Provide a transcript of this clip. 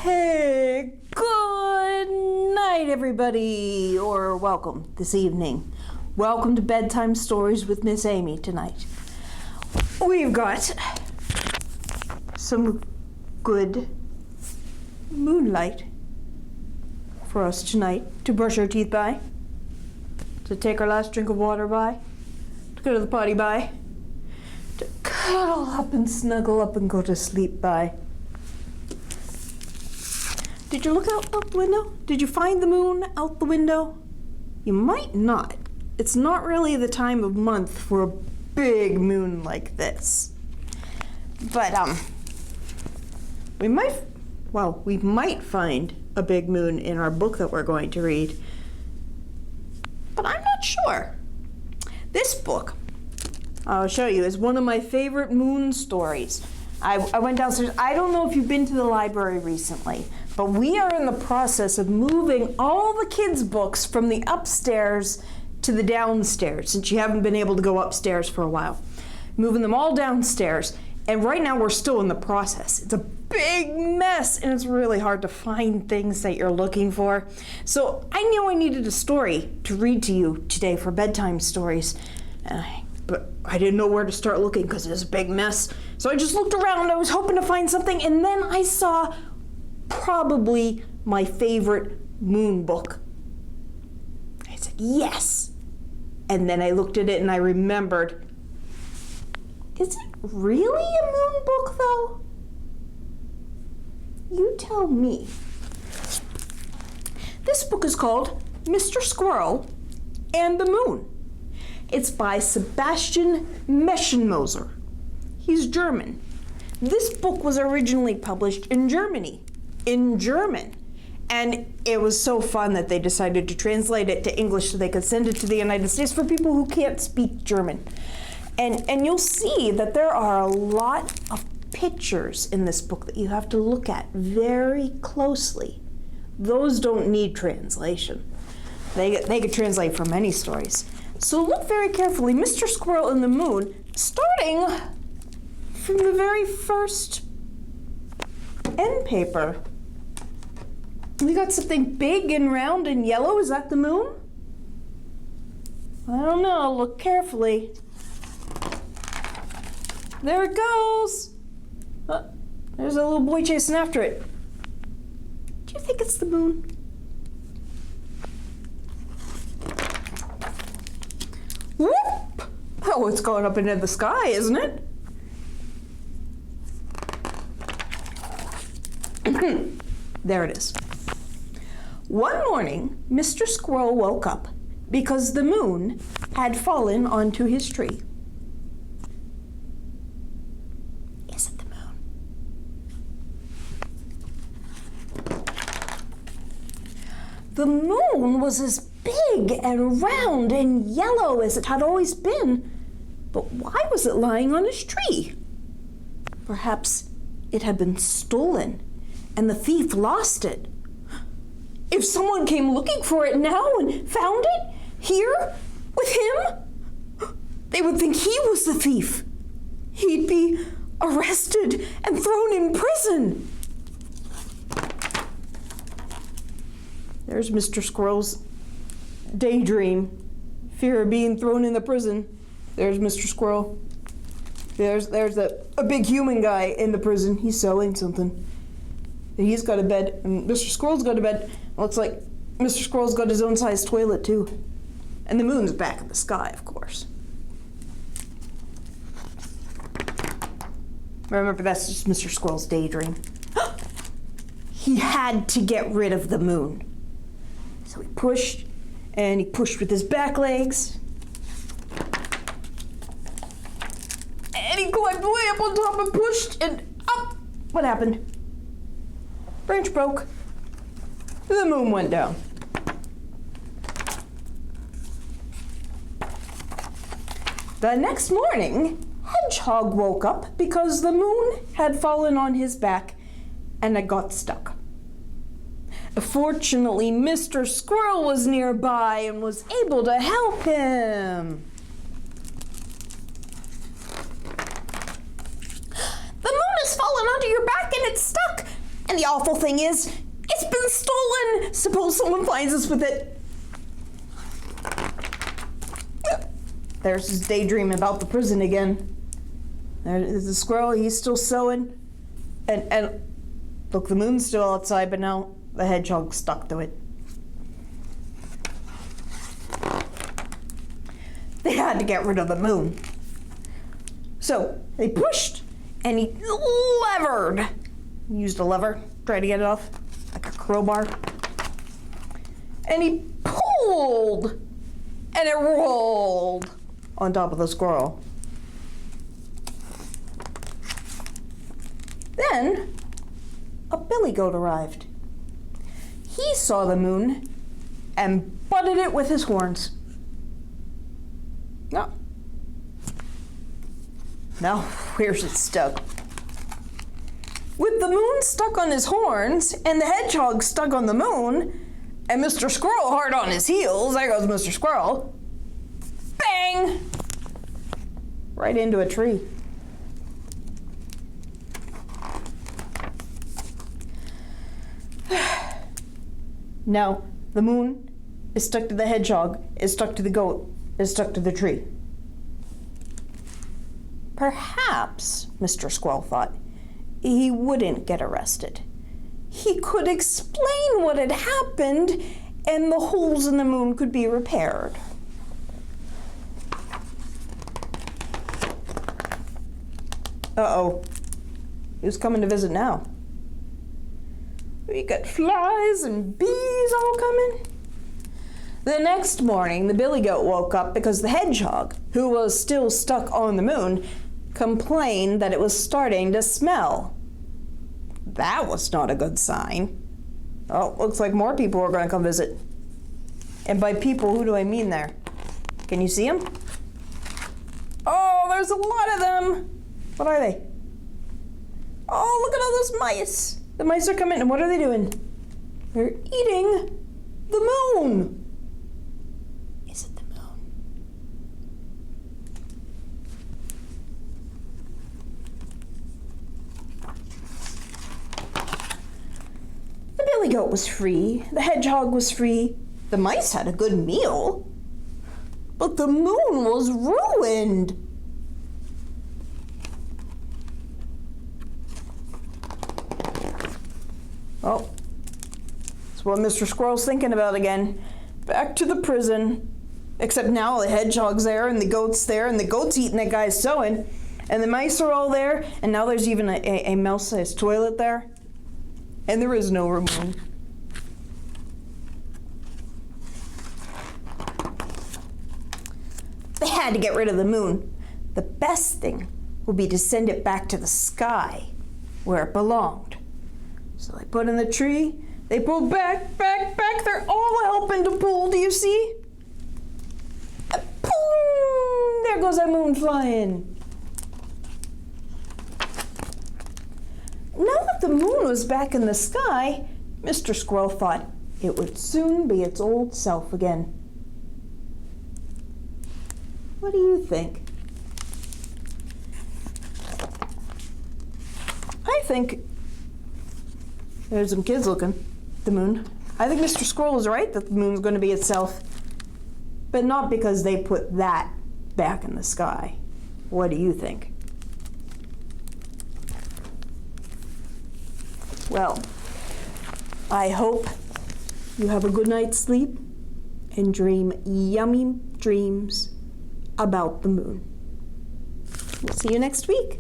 Hey, good night, everybody, or welcome this evening. Welcome to Bedtime Stories with Miss Amy tonight. We've got some good moonlight for us tonight to brush our teeth by, to take our last drink of water by, to go to the potty by, to cuddle up and snuggle up and go to sleep by. Did you look out the window? Did you find the moon out the window? You might not. It's not really the time of month for a big moon like this. But we might find a big moon in our book that we're going to read. But I'm not sure. This book, I'll show you, is one of my favorite moon stories. I went downstairs. I don't know if you've been to the library recently, but we are in the process of moving all the kids' books from the upstairs to the downstairs, since you haven't been able to go upstairs for a while. Moving them all downstairs, and right now we're still in the process. It's a big mess, and it's really hard to find things that you're looking for. So I knew I needed a story to read to you today for bedtime stories, but I didn't know where to start looking because it was a big mess. So I just looked around. I was hoping to find something, and then I saw probably my favorite moon book. I said, yes. And then I looked at it and I remembered, is it really a moon book though? You tell me. This book is called Mr. Squirrel and the Moon. It's by Sebastian Meschenmoser. He's German. This book was originally published in Germany, in German. And it was so fun that they decided to translate it to English so they could send it to the United States for people who can't speak German. And you'll see that there are a lot of pictures in this book that you have to look at very closely. Those don't need translation. They could translate from many stories. So look very carefully. Mr. Squirrel and the Moon, starting from the very first end paper. We got something big and round and yellow. Is that the moon? I don't know. Look carefully. There it goes. There's a little boy chasing after it. Do you think it's the moon? Whoop! Oh, it's going up into the sky, isn't it? There it is. One morning, Mr. Squirrel woke up because the moon had fallen onto his tree. Is it the moon? The moon was as big and round and yellow as it had always been, but why was it lying on his tree? Perhaps it had been stolen and the thief lost it. If someone came looking for it now and found it here with him, they would think he was the thief. He'd be arrested and thrown in prison. There's Mr. Squirrel's daydream, fear of being thrown in the prison. There's Mr. Squirrel. There's a big human guy in the prison. He's selling something. He's got a bed, and Mr. Squirrel's got a bed. Looks like Mr. Squirrel's got his own size toilet too. And the moon's back in the sky, of course. Remember, that's just Mr. Squirrel's daydream. He had to get rid of the moon. So he pushed, and he pushed with his back legs. And he climbed way up on top and pushed, and up. What happened? Branch broke. The moon went down. The next morning, Hedgehog woke up because the moon had fallen on his back and it got stuck. Fortunately, Mr. Squirrel was nearby and was able to help him. The moon has fallen onto your back and it's stuck. And the awful thing is, it's been stolen! Suppose someone finds us with it. There's his daydream about the prison again. There's the squirrel, he's still sewing. And look, the moon's still outside, but now the hedgehog's stuck to it. They had to get rid of the moon. So they pushed and he levered. Used a lever, tried to get it off, like a crowbar. And he pulled and it rolled on top of the squirrel. Then a billy goat arrived. He saw the moon and butted it with his horns. No. Now, where's it stuck? With the moon stuck on his horns and the hedgehog stuck on the moon and Mr. Squirrel hard on his heels, there goes Mr. Squirrel. Bang! Right into a tree. Now, the moon is stuck to the hedgehog, is stuck to the goat, is stuck to the tree. Perhaps, Mr. Squirrel thought, he wouldn't get arrested. He could explain what had happened and the holes in the moon could be repaired. Uh-oh. Who's coming to visit now? We got flies and bees all coming. The next morning, the billy goat woke up because the hedgehog, who was still stuck on the moon, complained that it was starting to smell. That was not a good sign. Oh, looks like more people are going to come visit. And by people, who do I mean there? Can you see them? Oh, there's a lot of them. What are they? Oh, look at all those mice. The mice are coming, and what are they doing? They're eating the moon. Is it the moon? The billy goat was free. The hedgehog was free. The mice had a good meal. But the moon was ruined. Oh, that's what Mr. Squirrel's thinking about again. Back to the prison. Except now the hedgehog's there, and the goat's there, and the goat's eating that guy's sewing, and the mice are all there, and now there's even a mouse-sized toilet there, and there is no moon. They had to get rid of the moon. The best thing would be to send it back to the sky, where it belonged. So they put in the tree, they pull back, back, back. They're all helping to pull, do you see? Boom! There goes that moon flying. Now that the moon was back in the sky, Mr. Squirrel thought it would soon be its old self again. What do you think? I think there's some kids looking at the moon. I think Mr. Squirrel is right that the moon's going to be itself, but not because they put that back in the sky. What do you think? Well, I hope you have a good night's sleep and dream yummy dreams about the moon. We'll see you next week.